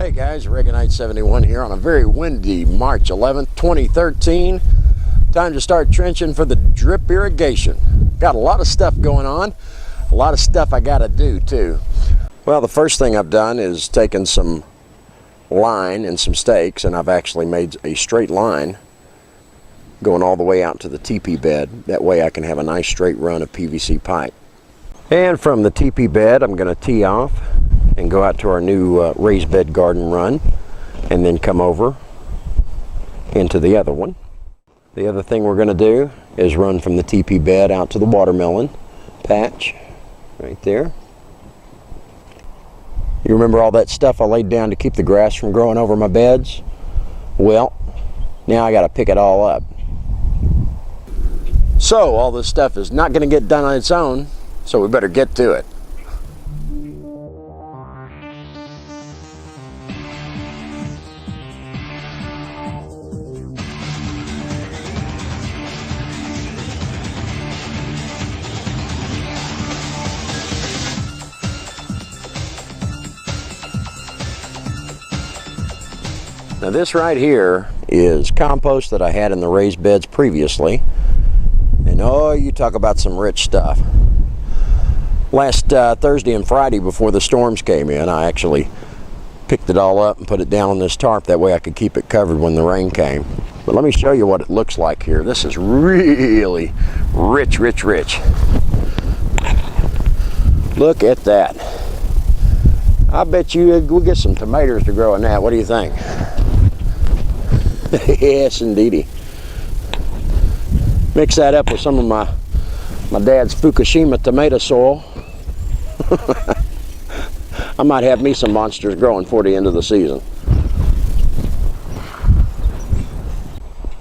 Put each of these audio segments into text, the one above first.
Hey guys, Reaganite 71 here on a very windy March 11th, 2013. Time to start trenching for the drip irrigation. Got a lot of stuff going on, a lot of stuff I gotta do too. Well, the first thing I've done is taken some line and some stakes, and I've actually made a straight line going all the way out to the teepee bed. That way I can have a nice straight run of PVC pipe. And from the teepee bed, I'm going to tee off and go out to our new raised bed garden run, and then come over into the other one. The other thing we're going to do is run from the teepee bed out to the watermelon patch right there. You remember all that stuff I laid down to keep the grass from growing over my beds? Well, now I got to pick it all up. So all this stuff is not going to get done on its own, so we better get to it. Now this right here is compost that I had in the raised beds previously. And oh, you talk about some rich stuff. Last Thursday and Friday before the storms came in, I actually picked it all up and put it down on this tarp. That way I could keep it covered when the rain came. But let me show you what it looks like here. This is really rich, rich, rich. Look at that. I bet you we'll get some tomatoes to grow in that. What do you think? Yes, indeedy. Mix that up with some of my dad's Fukushima tomato soil. I might have me some monsters growing for the end of the season.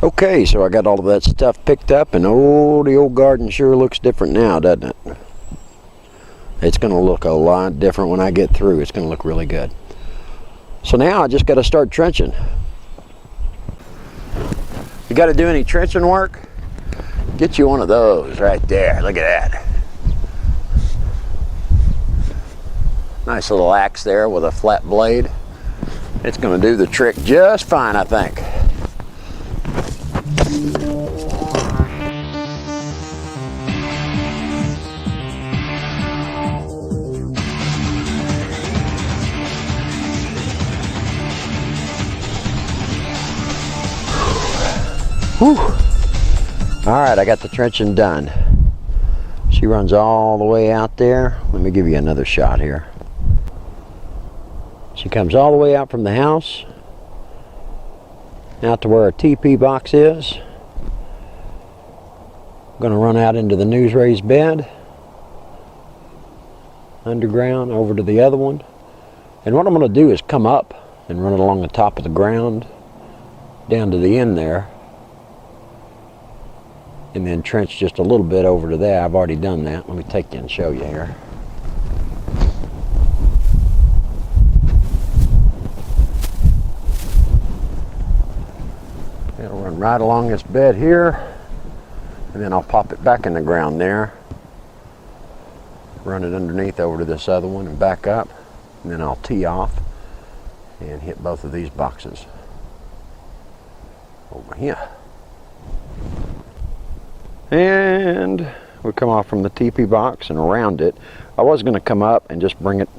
Okay, so I got all of that stuff picked up, and oh, the old garden sure looks different now, doesn't it? It's going to look a lot different when I get through. It's going to look really good. So now I just got to start trenching. You got to do any trenching work? Get you one of those right there. Look at that. Nice little axe there with a flat blade. It's going to do the trick just fine, I think. Whew. All right, I got the trenching done. She runs all the way out there. Let me give you another shot here. She comes all the way out from the house, out to where our TP box is. I'm gonna run out into the news raised bed, underground over to the other one. And what I'm gonna do is come up and run it along the top of the ground, down to the end there, and then trench just a little bit over to there. I've already done that. Let me take you and show you here. It'll run right along this bed here, and then I'll pop it back in the ground there, run it underneath over to this other one and back up, and then I'll tee off and hit both of these boxes over here. And we'll come off from the teepee box and around it. I was going to come up and just bring it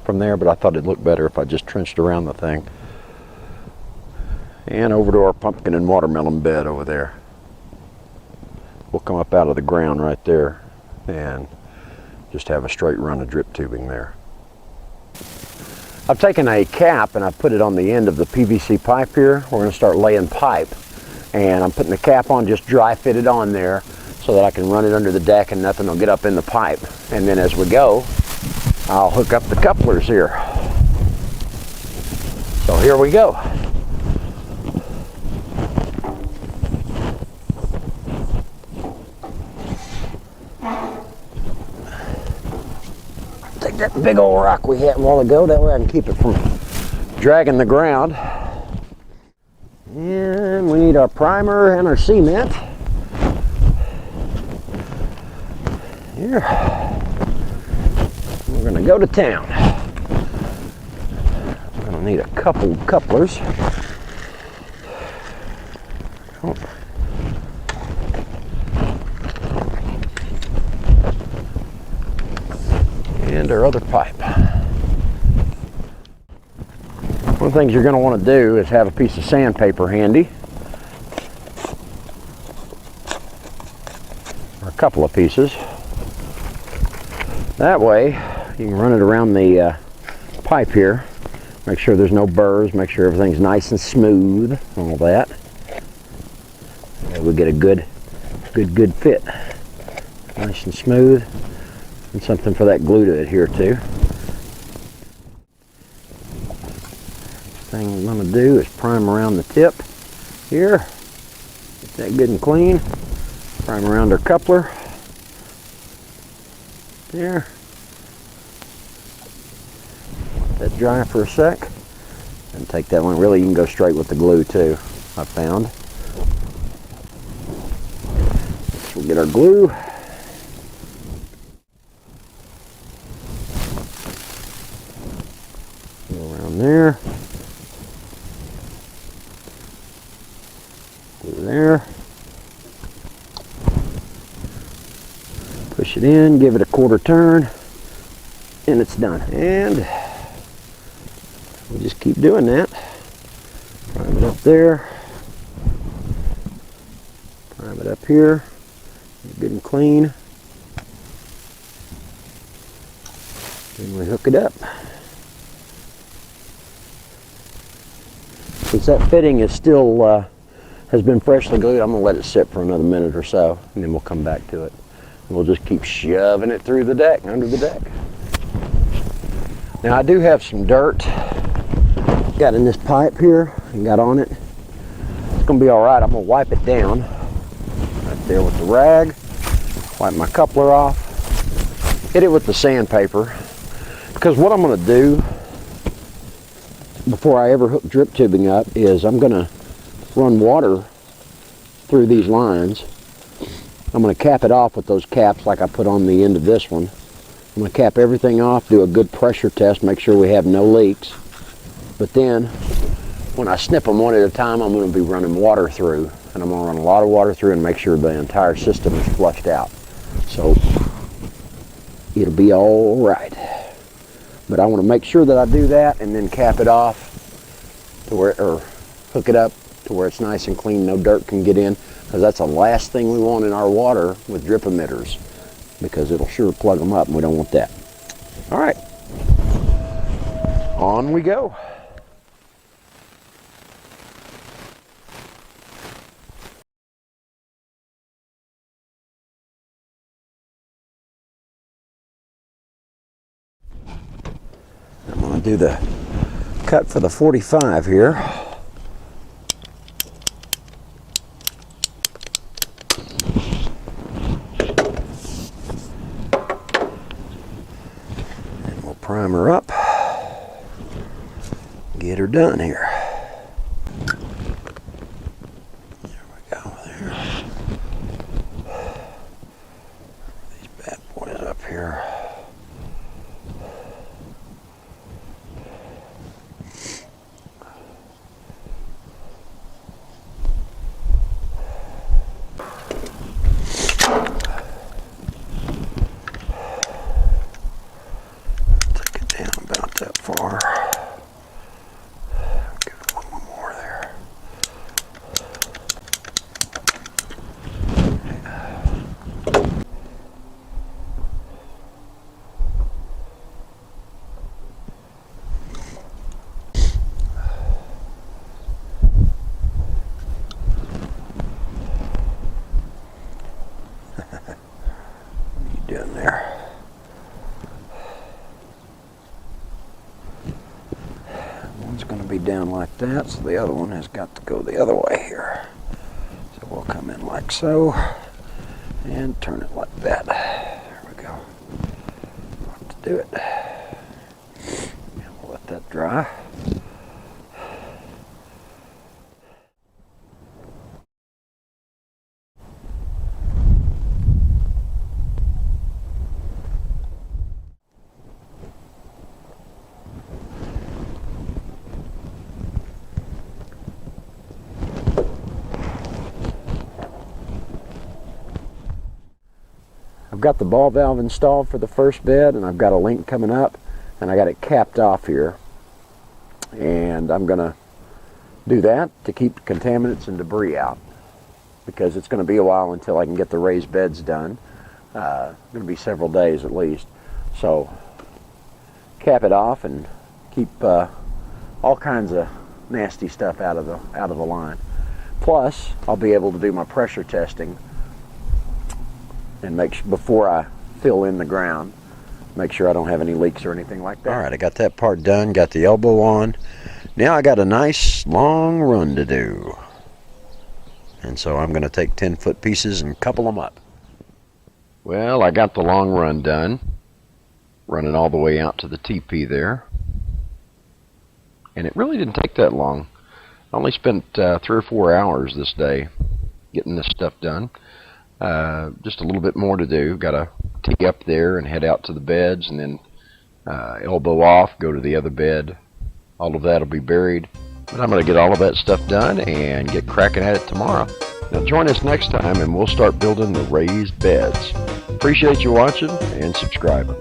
from there, but I thought it'd look better if I just trenched around the thing. And over to our pumpkin and watermelon bed over there. We'll come up out of the ground right there and just have a straight run of drip tubing there. I've taken a cap and I've put it on the end of the PVC pipe here. We're going to start laying pipe. And I'm putting the cap on just dry fitted on there so that I can run it under the deck and nothing will get up in the pipe. And then as we go, I'll hook up the couplers here. So here we go. Take that big old rock we had a while ago, that way I can keep it from dragging the ground. And we need our primer and our cement. Here. We're going to go to town. I'm going to need a couple couplers. Oh. And our other pipe. One of the things you're going to want to do is have a piece of sandpaper handy, or a couple of pieces. That way you can run it around the pipe here, make sure there's no burrs, make sure everything's nice and smooth, all that. We'll get a good fit, nice and smooth, and something for that glue to adhere to. Thing I'm going to do is prime around the tip here, get that good and clean, prime around our coupler there, let that dry for a sec, and take that one. Really, you can go straight with the glue too, I found. So we'll get our glue. Go around there. There, push it in, give it a quarter turn, and it's done. And we just keep doing that. Prime it up there, prime it up here, good and clean, and we hook it up. Since that fitting is still has been freshly glued, I'm going to let it sit for another minute or so, and then we'll come back to it. And we'll just keep shoving it through the deck, under the deck. Now I do have some dirt got in this pipe here and got on it. It's going to be all right. I'm going to wipe it down right there with the rag, wipe my coupler off, hit it with the sandpaper, because what I'm going to do before I ever hook drip tubing up is I'm going to run water through these lines. I'm going to cap it off with those caps like I put on the end of this one. I'm going to cap everything off, do a good pressure test, make sure we have no leaks. But then when I snip them one at a time, I'm going to be running water through, and I'm going to run a lot of water through and make sure the entire system is flushed out. So it'll be all right. But I want to make sure that I do that and then cap it off to where, or hook it up to where it's nice and clean, no dirt can get in, because that's the last thing we want in our water with drip emitters, because it'll sure plug them up and we don't want that. All right, on we go. I'm going to do the cut for the 45 here. Prime her up, get her done here. There we go, there. These bad boys up here. Down there. One's going to be down like that, so the other one has got to go the other way here. So we'll come in like so and turn it like that. There we go. Let's do it. And we'll let that dry. got the ball valve installed for the first bed, and I've got a link coming up, and I got it capped off here. And I'm going to do that to keep contaminants and debris out, because it's going to be a while until I can get the raised beds done. Going to be several days at least. So cap it off and keep all kinds of nasty stuff out of the line. Plus, I'll be able to do my pressure testing and make sure, before I fill in the ground, make sure I don't have any leaks or anything like that. All right, I got that part done, got the elbow on. Now I got a nice long run to do. And so I'm going to take 10-foot pieces and couple them up. Well, I got the long run done, running all the way out to the teepee there. And it really didn't take that long. I only spent 3 or 4 hours this day getting this stuff done. Just a little bit more to do. Got to tee up there and head out to the beds, and then elbow off, go to the other bed. All of that will be buried. But I'm going to get all of that stuff done and get cracking at it tomorrow. Now join us next time and we'll start building the raised beds. Appreciate you watching and subscribing.